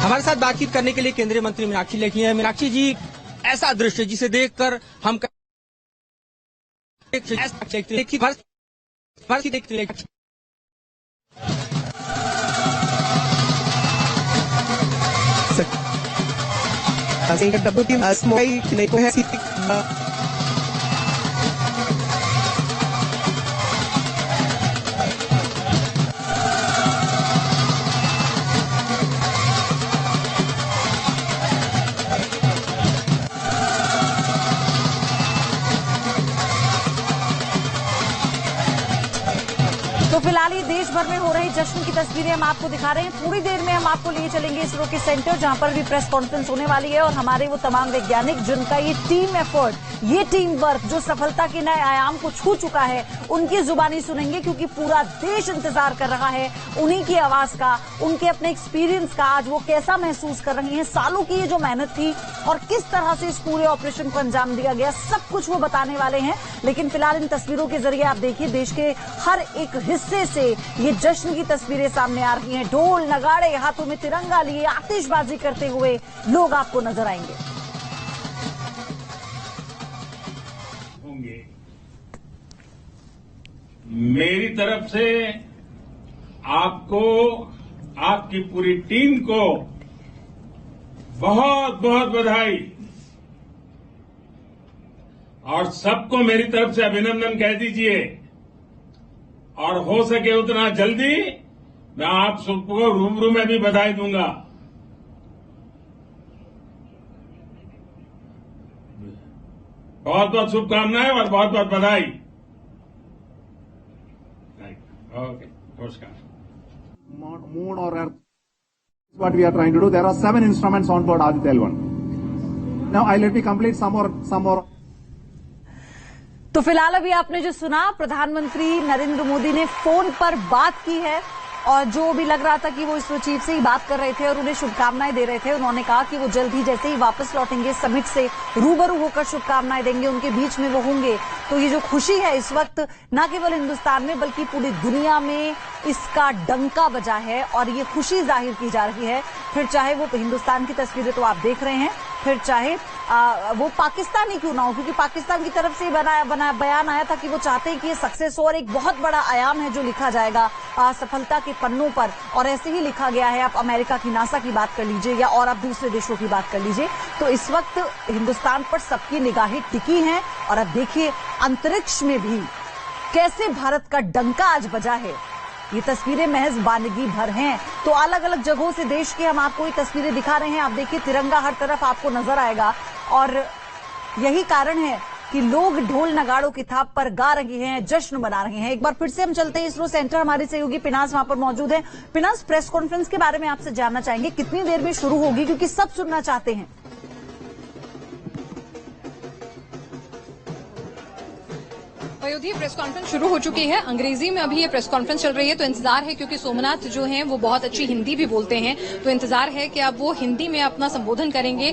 हमारे साथ बातचीत करने के लिए केंद्रीय मंत्री मीनाक्षी लेखी हैं। मीनाक्षी जी, ऐसा दृश्य जिसे देखकर हम तो फिलहाल ये देश भर में हो रही जश्न की तस्वीरें हम आपको दिखा रहे हैं। थोड़ी देर में हम आपको लिए चलेंगे इसरो के सेंटर, जहां पर भी प्रेस कॉन्फ्रेंस होने वाली है और हमारे वो तमाम वैज्ञानिक जिनका ये टीम एफर्ट, ये टीम वर्क जो सफलता के नए आयाम को छू चुका है, उनकी जुबानी सुनेंगे, क्योंकि पूरा देश इंतजार कर रहा है उन्हीं की आवाज का, उनके अपने एक्सपीरियंस का। आज वो कैसा महसूस कर रही हैं, सालों की ये जो मेहनत थी और किस तरह से इस पूरे ऑपरेशन को अंजाम दिया गया, सब कुछ वो बताने वाले हैं। लेकिन फिलहाल इन तस्वीरों के जरिए आप देखिए, देश के हर एक हिस्से से ये जश्न की तस्वीरें सामने आ रही हैं। ढोल नगाड़े, हाथों में तिरंगा लिए आतिशबाजी करते हुए लोग आपको नजर आएंगे। मेरी तरफ से आपको, आपकी पूरी टीम को बहुत बहुत बधाई और सबको मेरी तरफ से अभिनंदन कह दीजिए। और हो सके उतना जल्दी मैं आप सबको रूबरू में भी बधाई दूंगा। बहुत बहुत शुभकामनाएं और बहुत बहुत बधाई। ओके, नमस्कार। Moon or Earth, what we are trying to do. There are 7 instruments on board Aditya L1. Now let me complete some more. तो फिलहाल अभी आपने जो सुना, प्रधानमंत्री नरेंद्र मोदी ने फोन पर बात की है और जो भी लग रहा था कि वो इसरो चीफ से ही बात कर रहे थे और उन्हें शुभकामनाएं दे रहे थे। उन्होंने कहा कि वो जल्द ही जैसे ही वापस लौटेंगे समिट से रूबरू होकर शुभकामनाएं देंगे, उनके बीच में वो होंगे। तो ये जो खुशी है इस वक्त न केवल हिंदुस्तान में बल्कि पूरी दुनिया में इसका डंका बजा है और ये खुशी जाहिर की जा रही है। फिर चाहे वो हिंदुस्तान की तस्वीरें तो आप देख रहे हैं, फिर चाहे वो पाकिस्तानी क्यों ना हो, क्योंकि पाकिस्तान की तरफ से बयान आया था कि वो चाहते हैं कि ये सक्सेस हो और एक बहुत बड़ा आयाम है जो लिखा जाएगा सफलता के पन्नों पर। और ऐसे ही लिखा गया है। आप अमेरिका की नासा की बात कर लीजिए या और आप दूसरे देशों की बात कर लीजिए, तो इस वक्त हिंदुस्तान पर सबकी निगाहें टिकी हैं। और अब देखिए अंतरिक्ष में भी कैसे भारत का डंका आज बजा है। ये तस्वीरें महज बानगी भर हैं। तो अलग अलग जगहों से देश के हम आपको ये तस्वीरें दिखा रहे हैं। आप देखिए तिरंगा हर तरफ आपको नजर आएगा और यही कारण है कि लोग ढोल नगाड़ों की थाप पर गा रहे हैं, जश्न मना रहे हैं। एक बार फिर से हम चलते हैं इसरो सेंटर, हमारी सहयोगी पिनास वहां पर मौजूद है। पिनास, प्रेस कॉन्फ्रेंस के बारे में आपसे जानना चाहेंगे, कितनी देर में शुरू होगी, क्योंकि सब सुनना चाहते हैं। अयोध्या प्रेस कॉन्फ्रेंस शुरू हो चुकी है। अंग्रेजी में अभी ये प्रेस कॉन्फ्रेंस चल रही है, तो इंतजार है, क्योंकि सोमनाथ जो हैं वो बहुत अच्छी हिंदी भी बोलते हैं, तो इंतजार है कि अब वो हिंदी में अपना संबोधन करेंगे।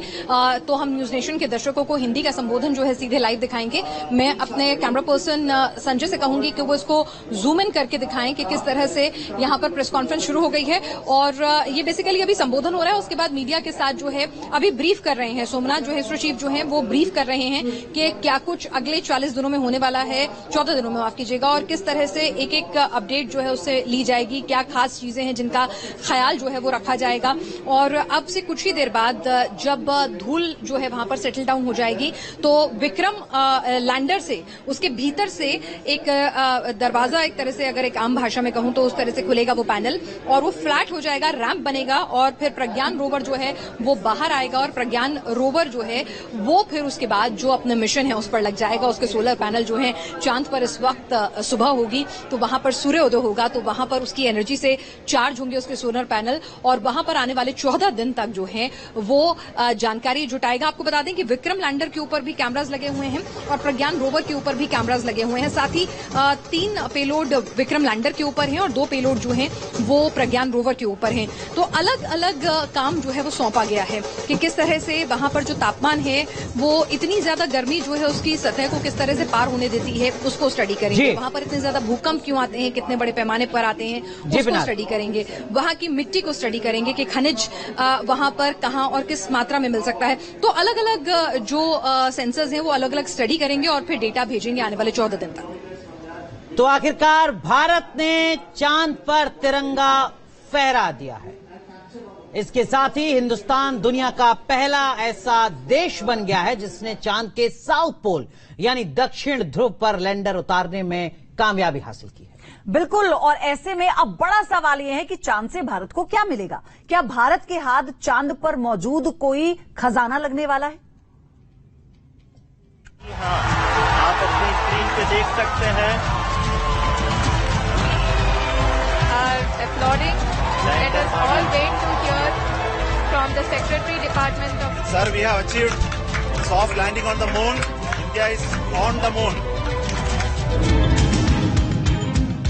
तो हम न्यूज नेशन के दर्शकों को हिंदी का संबोधन जो है सीधे लाइव दिखाएंगे। मैं अपने कैमरा पर्सन संजय से कहूंगी कि वो इसको जूम इन करके दिखाएं कि किस तरह से यहाँ पर प्रेस कॉन्फ्रेंस शुरू हो गई है। और ये बेसिकली अभी संबोधन हो रहा है, उसके बाद मीडिया के साथ जो है अभी ब्रीफ कर रहे हैं। सोमनाथ जो है इसरो चीफ जो है वो ब्रीफ कर रहे हैं कि क्या कुछ अगले 40 दिनों में होने वाला है, 14 दिनों में माफ कीजिएगा, और किस तरह से एक एक अपडेट जो है उससे ली जाएगी, क्या खास चीजें हैं जिनका ख्याल जो है वो रखा जाएगा। और अब से कुछ ही देर बाद जब धूल जो है वहां पर सेटल डाउन हो जाएगी, तो विक्रम लैंडर से उसके भीतर से एक दरवाजा, एक तरह से अगर एक आम भाषा में कहूं तो उस तरह से खुलेगा वो पैनल और वो फ्लैट हो जाएगा, रैंप बनेगा और फिर प्रज्ञान रोवर जो है वो बाहर आएगा और प्रज्ञान रोवर जो है वो फिर उसके बाद जो अपना मिशन है उस पर लग जाएगा। उसके सोलर पैनल जो है चांद पर इस वक्त सुबह होगी तो वहां पर सूर्योदय होगा, तो वहां पर उसकी एनर्जी से चार्ज होंगे उसके सोलर पैनल और वहां पर आने वाले 14 दिन तक जो है वो जानकारी जुटाएगा। आपको बता दें कि विक्रम लैंडर के ऊपर भी कैमराज लगे हुए हैं और प्रज्ञान रोवर के ऊपर भी कैमराज लगे हुए हैं। साथ ही 3 पेलोड विक्रम लैंडर के ऊपर हैं और 2 पेलोड जो हैं वो प्रज्ञान रोवर के ऊपर हैं। तो अलग अलग काम जो है वो सौंपा गया है कि किस तरह से वहां पर जो तापमान है वो इतनी ज्यादा गर्मी जो है उसकी सतह को किस तरह से पार होने देती है, उसको स्टडी करेंगे। वहां पर इतने ज्यादा भूकंप क्यों आते हैं, कितने बड़े पैमाने पर आते हैं, उसको स्टडी करेंगे। वहां की मिट्टी को स्टडी करेंगे कि खनिज वहां पर कहां और किस मात्रा में मिल सकता है। तो अलग अलग जो सेंसर्स हैं वो अलग अलग स्टडी करेंगे और फिर डेटा भेजेंगे आने वाले 14 दिन तक। तो आखिरकार भारत ने चांद पर तिरंगा फहरा दिया है। इसके साथ ही हिंदुस्तान दुनिया का पहला ऐसा देश बन गया है जिसने चांद के साउथ पोल यानी दक्षिण ध्रुव पर लैंडर उतारने में कामयाबी हासिल की है। बिल्कुल, और ऐसे में अब बड़ा सवाल यह है कि चांद से भारत को क्या मिलेगा? क्या भारत के हाथ चांद पर मौजूद कोई खजाना लगने वाला है? हाँ, आप अपनी स्क्रीन पे देख सकते हैं। Applauding. Let us all wait to hear from the Secretary Department of. Sir, we have achieved soft landing on the moon. India is on the moon.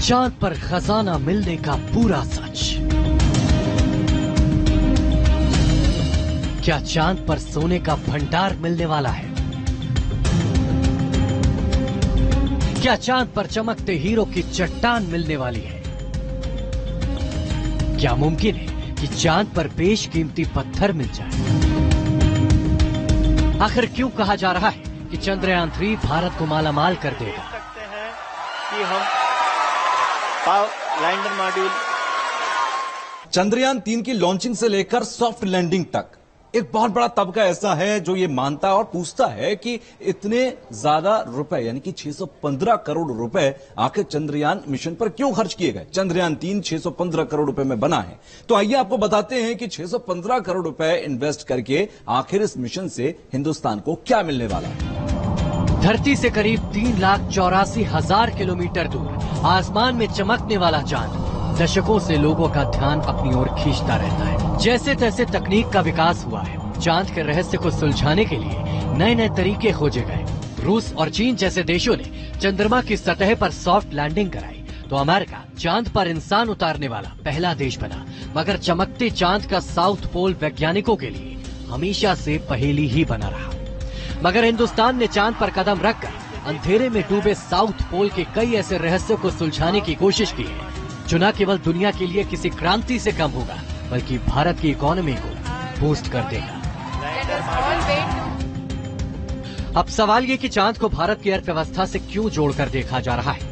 चांद पर खजाना मिलने का पूरा सच। क्या चांद पर सोने का भंडार मिलने वाला है? क्या चांद पर चमकते हीरो की चट्टान मिलने वाली है? क्या मुमकिन है कि चांद पर बेशकीमती पत्थर मिल जाए? आखिर क्यों कहा जा रहा है कि चंद्रयान 3 भारत को मालामाल कर देगा? सकते हैं कि हम लैंडर मॉड्यूल चंद्रयान 3 की लॉन्चिंग से लेकर सॉफ्ट लैंडिंग तक एक बहुत बड़ा तबका ऐसा है जो ये मानता और पूछता है कि इतने ज्यादा रुपए यानी कि 615 करोड़ रुपए आखिर चंद्रयान मिशन पर क्यों खर्च किए गए। चंद्रयान 3 615 करोड़ रुपए में बना है, तो आइए आपको बताते हैं कि 615 करोड़ रुपए इन्वेस्ट करके आखिर इस मिशन से हिंदुस्तान को क्या मिलने वाला है। धरती से करीब 3,84,000 किलोमीटर दूर आसमान में चमकने वाला चांद दशकों से लोगों का ध्यान अपनी ओर खींचता रहता है। जैसे तैसे तकनीक का विकास हुआ है। चांद के रहस्य को सुलझाने के लिए नए नए तरीके खोजे गए। रूस और चीन जैसे देशों ने चंद्रमा की सतह पर सॉफ्ट लैंडिंग कराई, तो अमेरिका चांद पर इंसान उतारने वाला पहला देश बना। मगर चमकते चांद का साउथ पोल वैज्ञानिकों के लिए हमेशा से पहेली ही बना रहा। मगर हिंदुस्तान ने चांद पर कदम रखकर अंधेरे में डूबे साउथ पोल के कई ऐसे रहस्यों को सुलझाने की कोशिश की है जो न केवल दुनिया के लिए किसी क्रांति से कम होगा बल्कि भारत की इकोनॉमी को बूस्ट कर देगा। अब सवाल ये कि चांद को भारत की अर्थव्यवस्था से क्यों जोड़कर देखा जा रहा है।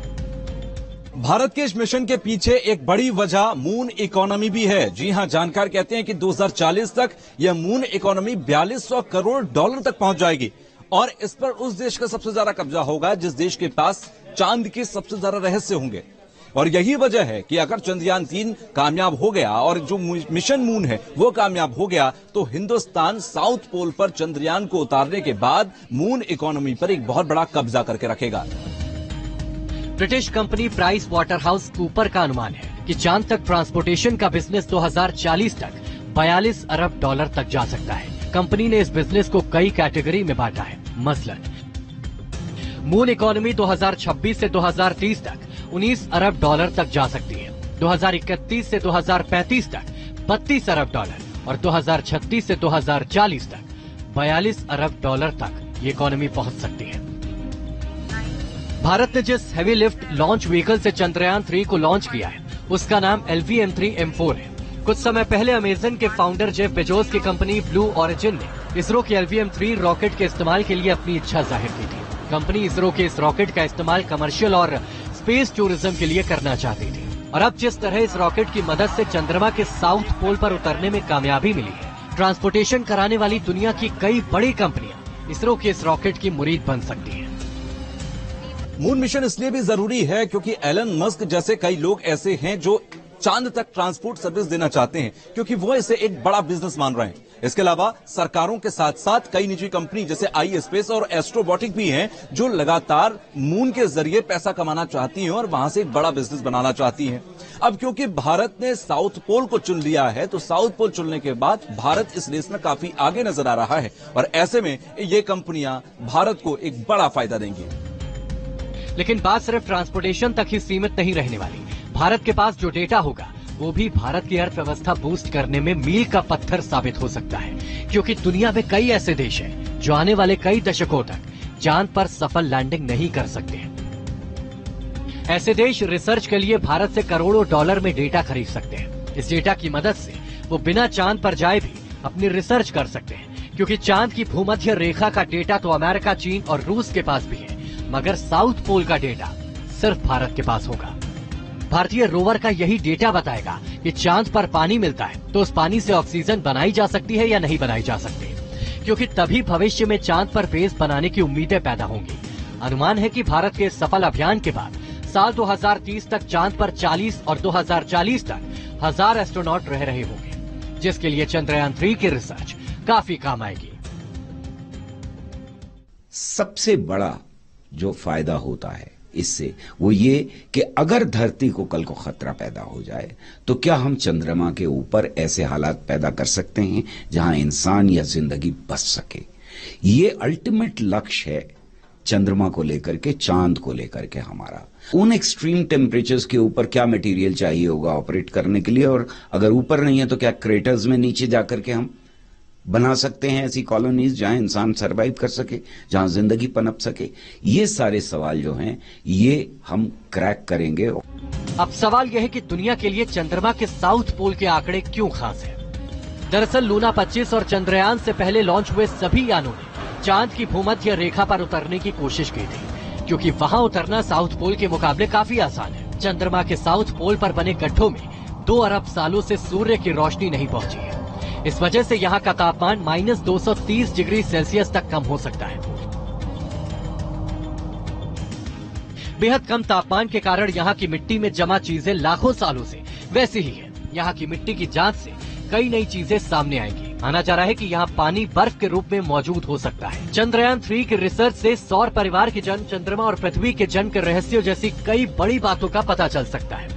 भारत के इस मिशन के पीछे एक बड़ी वजह मून इकोनॉमी भी है। जी हां, जानकार कहते हैं कि 2040 तक यह मून इकोनॉमी 4200 करोड़ डॉलर तक पहुंच जाएगी और इस पर उस देश का सबसे ज्यादा कब्जा होगा जिस देश के पास चांद के सबसे ज्यादा रहस्य होंगे। और यही वजह है कि अगर चंद्रयान 3 कामयाब हो गया और जो मिशन मून है वो कामयाब हो गया तो हिंदुस्तान साउथ पोल पर चंद्रयान को उतारने के बाद मून इकोनॉमी पर एक बहुत बड़ा कब्जा करके रखेगा। British company price Waterhouse Cooper का अनुमान है कि चांद तक ट्रांसपोर्टेशन का बिजनेस 2040 तक 42 अरब डॉलर तक जा सकता है। कंपनी ने इस बिजनेस को कई कैटेगरी में बांटा है। मसलन मून इकोनॉमी 2026 से 2030 तक 19 अरब डॉलर तक जा सकती है। 2031 से 2035 तक 32 अरब डॉलर और 2036 से 2040 तक 42 अरब डॉलर तक ये इकोनॉमी पहुंच सकती है। भारत ने जिस हेवी लिफ्ट लॉन्च व्हीकल से चंद्रयान 3 को लॉन्च किया है उसका नाम LVM-3M4 है। कुछ समय पहले अमेजन के फाउंडर जेफ बेजोस की कंपनी ब्लू ओरिजिन ने इसरो के LVM-3 रॉकेट के इस्तेमाल के लिए अपनी इच्छा जाहिर की थी। कंपनी इसरो के इस रॉकेट का इस्तेमाल कमर्शियल और स्पेस टूरिज्म के लिए करना चाहती थी और अब जिस तरह इस रॉकेट की मदद से चंद्रमा के साउथ पोल पर उतरने में कामयाबी मिली है, ट्रांसपोर्टेशन कराने वाली दुनिया की कई बड़ी कंपनियां इसरो के इस रॉकेट की मुरीद बन सकती हैं। मून मिशन इसलिए भी जरूरी है क्योंकि एलन मस्क जैसे कई लोग ऐसे हैं जो चांद तक ट्रांसपोर्ट सर्विस देना चाहते हैं क्योंकि वो इसे एक बड़ा बिजनेस मान रहे हैं। इसके अलावा सरकारों के साथ साथ कई निजी कंपनी जैसे आई स्पेस और एस्ट्रोबॉटिक भी हैं जो लगातार मून के जरिए पैसा कमाना चाहती हैं और वहां से एक बड़ा बिजनेस बनाना चाहती हैं। अब क्योंकि भारत ने साउथ पोल को चुन लिया है तो साउथ पोल चुनने के बाद भारत इस रेस में काफी आगे नजर आ रहा है और ऐसे में ये कंपनियां भारत को एक बड़ा फायदा देंगी। लेकिन बात सिर्फ ट्रांसपोर्टेशन तक ही सीमित नहीं रहने वाली। भारत के पास जो डेटा होगा वो भी भारत की अर्थव्यवस्था बूस्ट करने में मील का पत्थर साबित हो सकता है क्योंकि दुनिया में कई ऐसे देश हैं जो आने वाले कई दशकों तक चांद पर सफल लैंडिंग नहीं कर सकते हैं। ऐसे देश रिसर्च के लिए भारत से करोड़ों डॉलर में डेटा खरीद सकते हैं। इस डेटा की मदद से वो बिना चांद पर जाए भी अपनी रिसर्च कर सकते हैं, क्योंकि चांद की भूमध्य रेखा का डेटा तो अमेरिका, चीन और रूस के पास भी है, मगर साउथ पोल का डेटा सिर्फ भारत के पास होगा। भारतीय रोवर का यही डेटा बताएगा कि चांद पर पानी मिलता है तो उस पानी से ऑक्सीजन बनाई जा सकती है या नहीं बनाई जा सकती, क्योंकि तभी भविष्य में चांद पर बेस बनाने की उम्मीदें पैदा होंगी। अनुमान है कि भारत के इस सफल अभियान के बाद साल 2030 तक चांद पर 40 और 2040 तक 1000 एस्ट्रोनॉट रह रहे होंगे, जिसके लिए चंद्रयान 3 की रिसर्च काफी काम आएगी। सबसे बड़ा जो फायदा होता है इससे वो ये कि अगर धरती को कल को खतरा पैदा हो जाए तो क्या हम चंद्रमा के ऊपर ऐसे हालात पैदा कर सकते हैं जहां इंसान या जिंदगी बच सके। ये अल्टीमेट लक्ष्य है चंद्रमा को लेकर के, चांद को लेकर के हमारा। उन एक्सट्रीम टेम्परेचर्स के ऊपर क्या मटेरियल चाहिए होगा ऑपरेट करने के लिए, और अगर ऊपर नहीं है तो क्या क्रेटर्स में नीचे जाकर के हम बना सकते हैं ऐसी कॉलोनीज जहां इंसान सरवाइव कर सके, जहां जिंदगी पनप सके। ये सारे सवाल जो हैं ये हम क्रैक करेंगे। अब सवाल यह है कि दुनिया के लिए चंद्रमा के साउथ पोल के आंकड़े क्यों खास हैं? दरअसल लूना 25 और चंद्रयान से पहले लॉन्च हुए सभी यानों ने चांद की भूमध्य रेखा पर उतरने की कोशिश की थी, क्योंकि वहां उतरना साउथ पोल के मुकाबले काफी आसान है। चंद्रमा के साउथ पोल पर बने गड्ढों में 2 अरब सालों से सूर्य की रोशनी नहीं पहुंची है। इस वजह से यहाँ का तापमान -230 डिग्री सेल्सियस तक कम हो सकता है। बेहद कम तापमान के कारण यहाँ की मिट्टी में जमा चीजें लाखों सालों से वैसी ही है। यहाँ की मिट्टी की जांच से कई नई चीजें सामने आएंगी। माना जा रहा है कि यहाँ पानी बर्फ के रूप में मौजूद हो सकता है। चंद्रयान 3 की रिसर्च से सौर परिवार के जन्म, चंद्रमा और पृथ्वी के जन्म के रहस्यों जैसी कई बड़ी बातों का पता चल सकता है।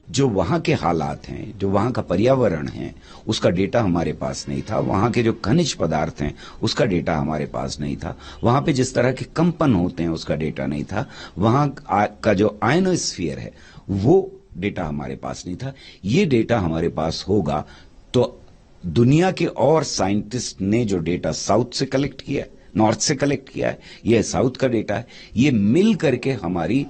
जो वहां के हालात हैं, जो वहां का पर्यावरण है, उसका डेटा हमारे पास नहीं था। वहां के जो खनिज पदार्थ हैं उसका डेटा हमारे पास नहीं था। वहां पे जिस तरह के कंपन होते हैं उसका डेटा नहीं था। वहां का जो आयनोस्फीयर है वो डेटा हमारे पास नहीं था। ये डेटा हमारे पास होगा तो दुनिया के और साइंटिस्ट ने जो डेटा साउथ से कलेक्ट किया है, नॉर्थ से कलेक्ट किया है, ये साउथ का डेटा है, ये मिल करके हमारी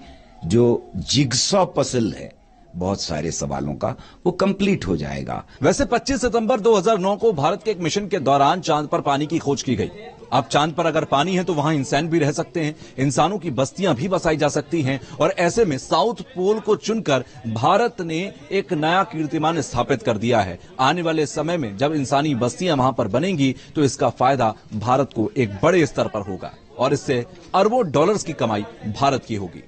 जो जिगसॉ पजल है बहुत सारे सवालों का वो कंप्लीट हो जाएगा। वैसे 25 सितंबर 2009 को भारत के एक मिशन के दौरान चांद पर पानी की खोज की गई। अब चांद पर अगर पानी है तो वहां इंसान भी रह सकते हैं, इंसानों की बस्तियां भी बसाई जा सकती हैं, और ऐसे में साउथ पोल को चुनकर भारत ने एक नया कीर्तिमान स्थापित कर दिया है। आने वाले समय में जब इंसानी बस्तियां वहां पर बनेंगी तो इसका फायदा भारत को एक बड़े स्तर पर होगा और इससे अरबों डॉलर्स की कमाई भारत की होगी।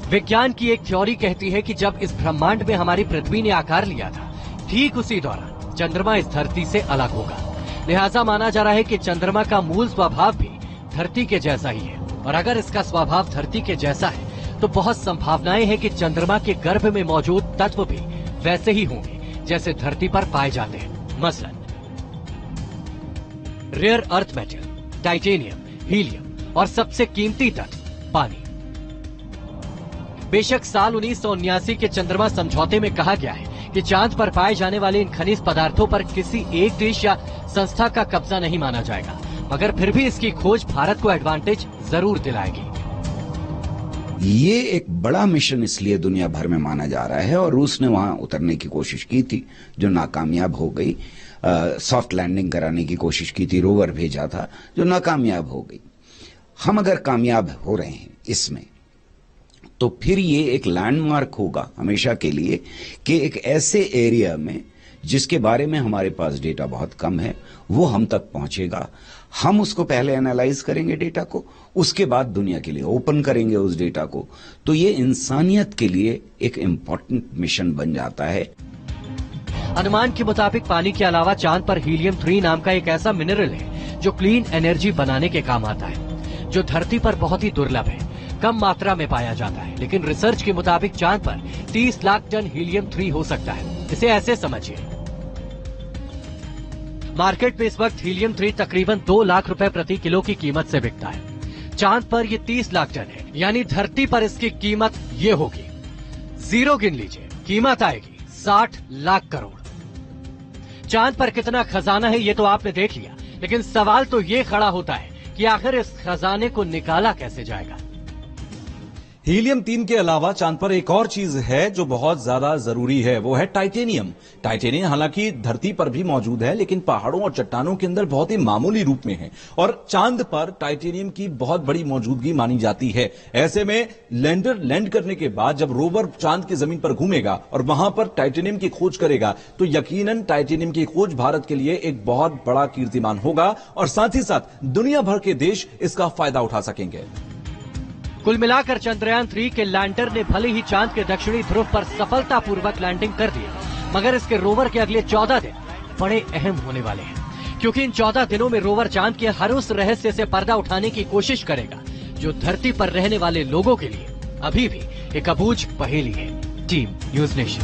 विज्ञान की एक थ्योरी कहती है कि जब इस ब्रह्मांड में हमारी पृथ्वी ने आकार लिया था, ठीक उसी दौरान चंद्रमा इस धरती से अलग होगा। लिहाजा माना जा रहा है कि चंद्रमा का मूल स्वभाव भी धरती के जैसा ही है, और अगर इसका स्वभाव धरती के जैसा है तो बहुत संभावनाएं हैं कि चंद्रमा के गर्भ में मौजूद तत्व भी वैसे ही होंगे जैसे धरती पर पाए जाते हैं। मसलन rare earth metal, titanium, helium और सबसे कीमती तत्व पानी। बेशक साल 1979 के चंद्रमा समझौते में कहा गया है कि चांद पर पाए जाने वाले इन खनिज पदार्थों पर किसी एक देश या संस्था का कब्जा नहीं माना जाएगा, मगर फिर भी इसकी खोज भारत को एडवांटेज जरूर दिलाएगी। ये एक बड़ा मिशन इसलिए दुनिया भर में माना जा रहा है, और रूस ने वहां उतरने की कोशिश की थी जो नाकामयाब हो गई। सॉफ्ट लैंडिंग कराने की कोशिश की थी, रोवर भेजा था जो नाकामयाब हो गई। हम अगर कामयाब हो रहे हैं इसमें तो फिर ये एक लैंडमार्क होगा हमेशा के लिए कि एक ऐसे एरिया में जिसके बारे में हमारे पास डेटा बहुत कम है वो हम तक पहुंचेगा। हम उसको पहले एनालाइज करेंगे डेटा को, उसके बाद दुनिया के लिए ओपन करेंगे उस डेटा को। तो ये इंसानियत के लिए एक इंपॉर्टेंट मिशन बन जाता है। अनुमान के मुताबिक पानी के अलावा चांद पर हीलियम 3 नाम का एक ऐसा मिनरल है जो क्लीन एनर्जी बनाने के काम आता है, जो धरती पर बहुत ही दुर्लभ है, कम मात्रा में पाया जाता है। लेकिन रिसर्च के मुताबिक चांद पर 30 लाख टन हीलियम 3 हो सकता है। इसे ऐसे समझिए, मार्केट में इस वक्त हीलियम 3 तकरीबन 2 लाख रुपए प्रति किलो की कीमत से बिकता है। चांद पर ये 30 लाख टन है, यानी धरती पर इसकी कीमत ये होगी, जीरो गिन लीजिए, कीमत आएगी 60 लाख करोड़। चांद पर कितना खजाना है ये तो आपने देख लिया, लेकिन सवाल तो ये खड़ा होता है कि आखिर इस खजाने को निकाला कैसे जाएगा। हीलियम 3 के अलावा चांद पर एक और चीज है जो बहुत ज्यादा जरूरी है, वो है टाइटेनियम। टाइटेनियम हालांकि धरती पर भी मौजूद है, लेकिन पहाड़ों और चट्टानों के अंदर बहुत ही मामूली रूप में है और चांद पर टाइटेनियम की बहुत बड़ी मौजूदगी मानी जाती है। ऐसे में लैंडर लैंड करने के बाद जब रोवर चांद की जमीन पर घूमेगा और वहां पर टाइटेनियम की खोज करेगा तो यकीनन टाइटेनियम की खोज भारत के लिए एक बहुत बड़ा कीर्तिमान होगा और साथ ही साथ दुनिया भर के देश इसका फायदा उठा सकेंगे। कुल मिलाकर चंद्रयान 3 के लैंडर ने भले ही चांद के दक्षिणी ध्रुव पर सफलतापूर्वक लैंडिंग कर दी, मगर इसके रोवर के अगले 14 दिन बड़े अहम होने वाले हैं, क्योंकि इन 14 दिनों में रोवर चांद के हर उस रहस्य से पर्दा उठाने की कोशिश करेगा जो धरती पर रहने वाले लोगों के लिए अभी भी एक अबूझ पहेली है। Team news nation.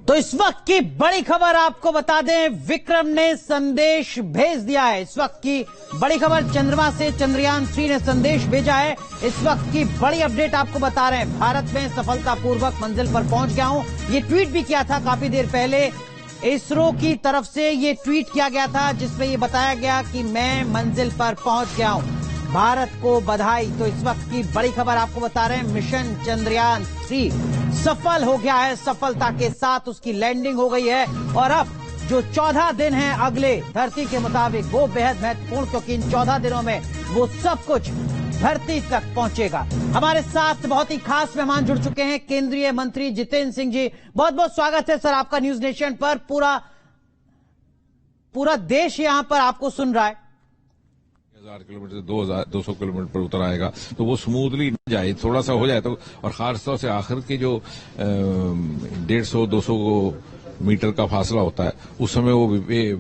तो इस वक्त की बड़ी खबर आपको बता दें, विक्रम ने संदेश भेज दिया है। इस वक्त की बड़ी खबर, चंद्रमा से चंद्रयान 3 ने संदेश भेजा है। इस वक्त की बड़ी अपडेट आपको बता रहे हैं, भारत में सफलतापूर्वक मंजिल पर पहुंच गया हूं। ये ट्वीट भी किया था काफी देर पहले, इसरो की तरफ से ये ट्वीट किया गया था जिसमें ये बताया गया कि मैं मंजिल पर पहुंच गया हूं, भारत को बधाई। तो इस वक्त की बड़ी खबर आपको बता रहे हैं, मिशन चंद्रयान 3 सफल हो गया है, सफलता के साथ उसकी लैंडिंग हो गई है और अब जो 14 दिन हैं अगले धरती के मुताबिक वो बेहद महत्वपूर्ण, क्योंकि इन 14 दिनों में वो सब कुछ धरती तक पहुंचेगा। हमारे साथ बहुत ही खास मेहमान जुड़ चुके हैं, केंद्रीय मंत्री जितेंद्र सिंह जी। बहुत बहुत स्वागत है सर आपका न्यूज नेशन पर। पूरा देश यहां पर आपको सुन रहा है। 1000 किलोमीटर से 200 किलोमीटर पर उतर आएगा तो वो स्मूथली जाए, थोड़ा सा हो जाए तो, और खासतौर से आखिर के जो 150-200 मीटर का फासला होता है उस समय वो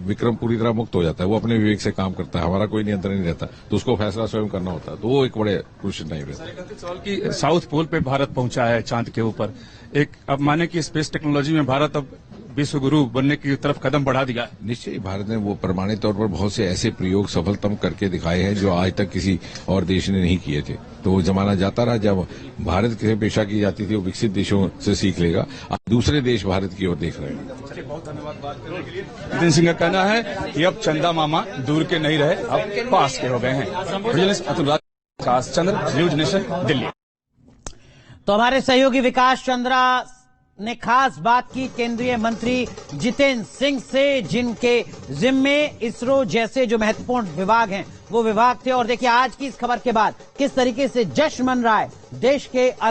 विक्रम पूरी तरह मुक्त हो जाता है, वो अपने विवेक से काम करता है, हमारा कोई नियंत्रण नहीं रहता, तो उसको फैसला स्वयं करना होता है, तो वो एक बड़े क्रूशियल टाइम रहता है। सवाल की साउथ पोल पे भारत पहुंचा है चांद के ऊपर, एक अब माने कि स्पेस टेक्नोलॉजी में भारत अब विश्व गुरु बनने की तरफ कदम बढ़ा दिया। निश्चय ही भारत ने वो प्रमाणित तौर पर बहुत से ऐसे प्रयोग सफलतम करके दिखाए हैं जो आज तक किसी और देश ने नहीं किए थे। तो वो जमाना जाता रहा जब भारत की पेशा की जाती थी, वो विकसित देशों से सीख लेगा, अब दूसरे देश भारत की ओर देख रहे हैं। बहुत धन्यवाद बात करने के लिए। जितेंद्र सिंह का कहना है कि अब चंदा मामा दूर के नहीं रहे, अब पास के हो गए हैं। अतुल राज चंद्र, न्यूज नेशन, दिल्ली। तो हमारे सहयोगी विकास चंद्रा ने खास बात की केंद्रीय मंत्री जितेंद्र सिंह से, जिनके जिम्मे इसरो जैसे जो महत्वपूर्ण विभाग हैं वो विभाग थे। और देखिए आज की इस खबर के बाद किस तरीके से जश्न मन रहा है देश के